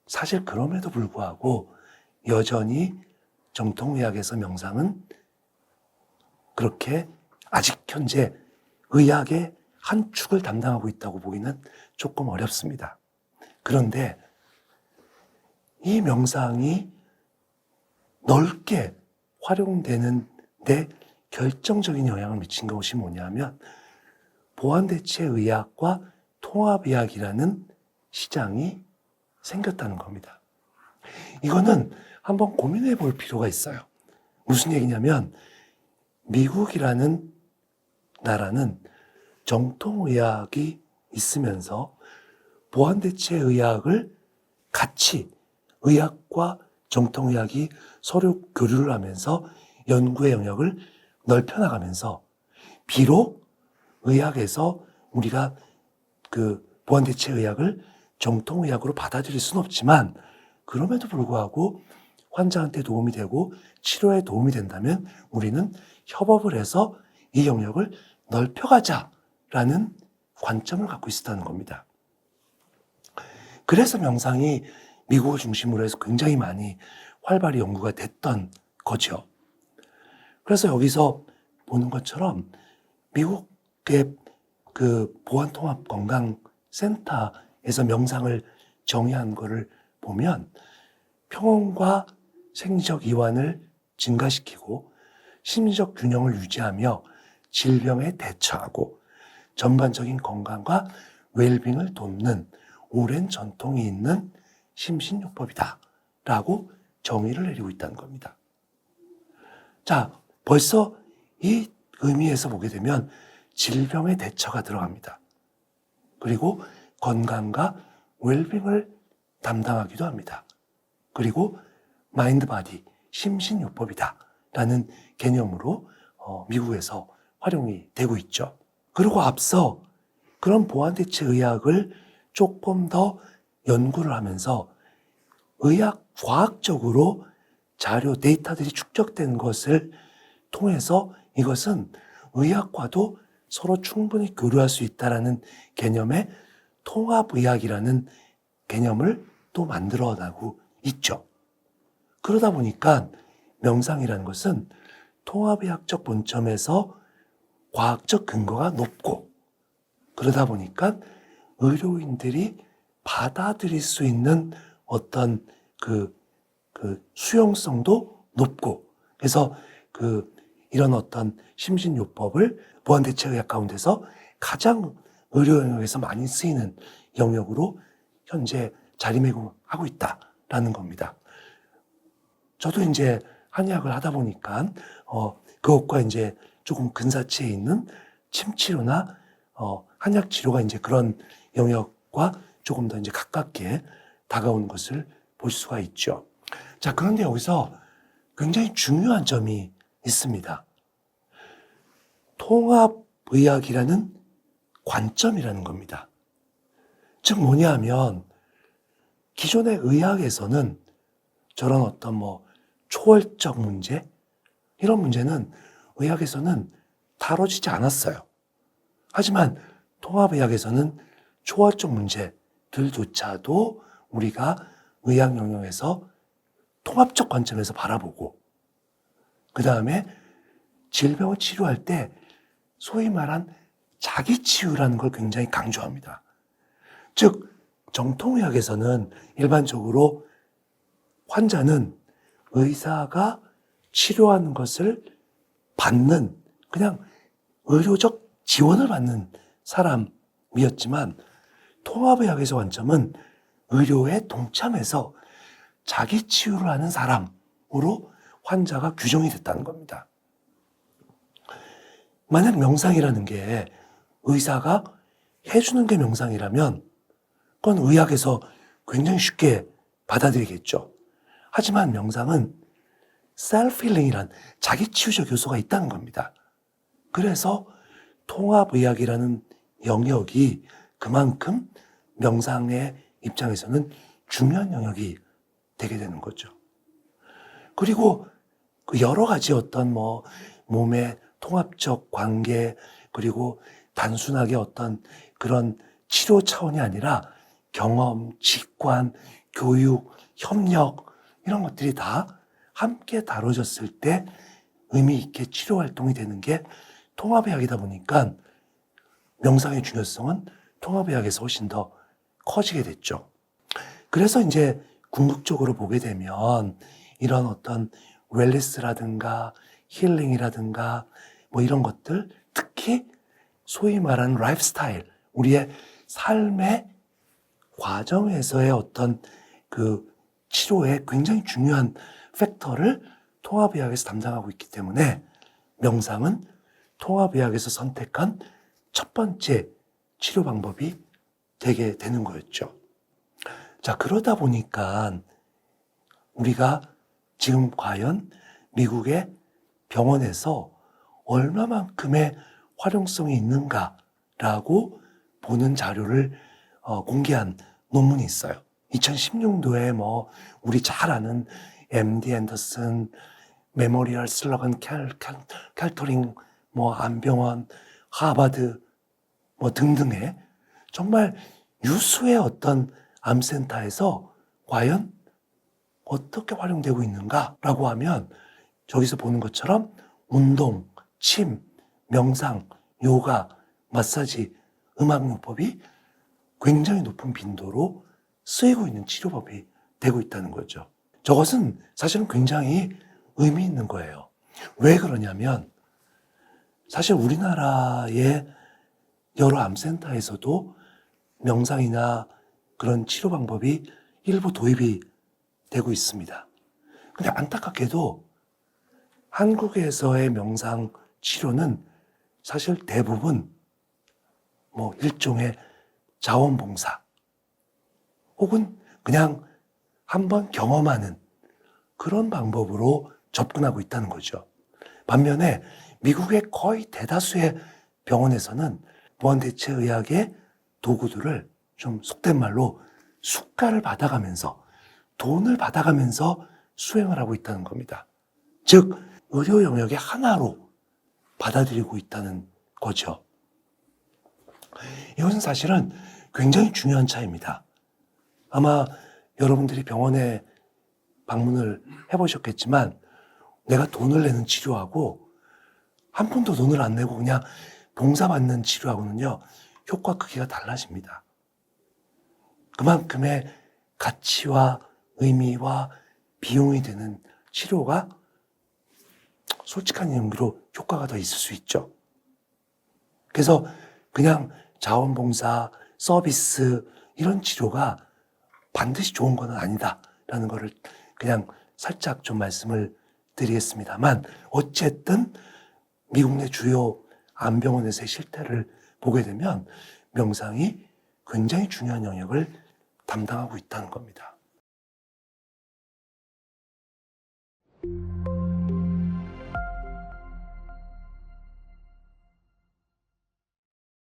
사실 그럼에도 불구하고 여전히 정통의학에서 명상은 그렇게 아직 현재 의학의 한 축을 담당하고 있다고 보기는 조금 어렵습니다. 그런데 이 명상이 넓게 활용되는 데 결정적인 영향을 미친 것이 뭐냐면 보완대체의학과 통합의학이라는 시장이 생겼다는 겁니다. 이거는 한번 고민해 볼 필요가 있어요. 무슨 얘기냐면 미국이라는 나라는 정통의학이 있으면서 보완대체의학을 같이 의학과 정통의학이 서로 교류를 하면서 연구의 영역을 넓혀나가면서 비록 의학에서 우리가 그 보완대체의학을 정통의학으로 받아들일 수는 없지만 그럼에도 불구하고 환자한테 도움이 되고 치료에 도움이 된다면 우리는 협업을 해서 이 영역을 넓혀가자라는 관점을 갖고 있었다는 겁니다. 그래서 명상이 미국을 중심으로 해서 굉장히 많이 활발히 연구가 됐던 거죠. 그래서 여기서 보는 것처럼 미국의 그 보안통합건강센터에서 명상을 정의한 거를 보면 평온과 생리적 이완을 증가시키고 심리적 균형을 유지하며 질병에 대처하고 전반적인 건강과 웰빙을 돕는 오랜 전통이 있는 심신요법이다 라고 정의를 내리고 있다는 겁니다. 자, 벌써 이 의미에서 보게 되면 질병의 대처가 들어갑니다. 그리고 건강과 웰빙을 담당하기도 합니다. 그리고 마인드 바디, 심신요법이다 라는 개념으로 미국에서 활용이 되고 있죠. 그리고 앞서 그런 보완대체의학을 조금 더 연구를 하면서 의학 과학적으로 자료, 데이터들이 축적된 것을 통해서 이것은 의학과도 서로 충분히 교류할 수 있다는 개념의 통합의학이라는 개념을 또 만들어나고 있죠. 그러다 보니까 명상이라는 것은 통합의학적 본점에서 과학적 근거가 높고 그러다 보니까 의료인들이 받아들일 수 있는 어떤 그 수용성도 높고 그래서 이런 어떤 심신요법을 보완대체의학 가운데서 가장 의료 영역에서 많이 쓰이는 영역으로 현재 자리매김하고 있다라는 겁니다. 저도 이제 한의학을 하다 보니까 그것과 이제 조금 근사치에 있는 침치료나 한약 치료가 이제 그런 영역과 조금 더 이제 가깝게 다가오는 것을 볼 수가 있죠. 자, 그런데 여기서 굉장히 중요한 점이 있습니다. 통합의학이라는 관점이라는 겁니다. 즉 뭐냐면 기존의 의학에서는 저런 어떤 초월적 문제 이런 문제는 의학에서는 다뤄지지 않았어요. 하지만 통합의학에서는 초월적 문제들조차도 우리가 의학 영역에서 통합적 관점에서 바라보고 그 다음에 질병을 치료할 때 소위 말한 자기치유라는 걸 굉장히 강조합니다. 즉 정통의학에서는 일반적으로 환자는 의사가 치료하는 것을 받는 그냥 의료적 지원을 받는 사람이었지만 통합의학에서 관점은 의료에 동참해서 자기 치유를 하는 사람으로 환자가 규정이 됐다는 겁니다. 만약 명상이라는 게 의사가 해주는 게 명상이라면 그건 의학에서 굉장히 쉽게 받아들이겠죠. 하지만 명상은 셀프-힐링이란 자기 치유적 요소가 있다는 겁니다. 그래서 통합의학이라는 영역이 그만큼 명상의 입장에서는 중요한 영역이 되게 되는 거죠. 그리고 그 여러 가지 어떤 몸의 통합적 관계 그리고 단순하게 어떤 그런 치료 차원이 아니라 경험, 직관, 교육, 협력 이런 것들이 다 함께 다뤄졌을 때 의미 있게 치료 활동이 되는 게 통합의학이다 보니까 명상의 중요성은 통합의학에서 훨씬 더 커지게 됐죠. 그래서 이제 궁극적으로 보게 되면 이런 어떤 웰니스라든가 힐링이라든가 뭐 이런 것들, 특히 소위 말하는 라이프 스타일, 우리의 삶의 과정에서의 어떤 그 치료에 굉장히 중요한 팩터를 통합의학에서 담당하고 있기 때문에 명상은 통합의학에서 선택한 첫 번째 치료 방법이 되게 되는 거였죠. 자, 그러다 보니까 우리가 지금 과연 미국의 병원에서 얼마만큼의 활용성이 있는가라고 보는 자료를 공개한 논문이 있어요. 2016년도에 뭐 우리 잘 아는 MD 앤더슨, 메모리얼 슬러건 캘터링, 뭐 안병원, 하버드 뭐 등등의 정말 유수의 어떤 암센터에서 과연 어떻게 활용되고 있는가라고 하면 저기서 보는 것처럼 운동, 침, 명상, 요가, 마사지, 음악요법이 굉장히 높은 빈도로 쓰이고 있는 치료법이 되고 있다는 거죠. 저것은 사실은 굉장히 의미 있는 거예요. 왜 그러냐면 사실 우리나라의 여러 암센터에서도 명상이나 그런 치료 방법이 일부 도입이 되고 있습니다. 근데 안타깝게도 한국에서의 명상 치료는 사실 대부분 뭐 일종의 자원봉사 혹은 그냥 한번 경험하는 그런 방법으로 접근하고 있다는 거죠. 반면에 미국의 거의 대다수의 병원에서는 보완대체의학의 도구들을 좀 속된 말로 수가를 받아가면서 돈을 받아가면서 수행을 하고 있다는 겁니다. 즉 의료 영역의 하나로 받아들이고 있다는 거죠. 이것은 사실은 굉장히 중요한 차이입니다. 아마 여러분들이 병원에 방문을 해보셨겠지만 내가 돈을 내는 치료하고 한 푼도 돈을 안 내고 그냥 봉사받는 치료하고는요 효과 크기가 달라집니다. 그만큼의 가치와 의미와 비용이 되는 치료가 솔직한 의미로 효과가 더 있을 수 있죠. 그래서 그냥 자원봉사, 서비스 이런 치료가 반드시 좋은 건 아니다라는 거를 그냥 살짝 좀 말씀을 드리겠습니다만 어쨌든 미국 내 주요 암병원에서의 실태를 보게 되면 명상이 굉장히 중요한 영역을 담당하고 있다는 겁니다.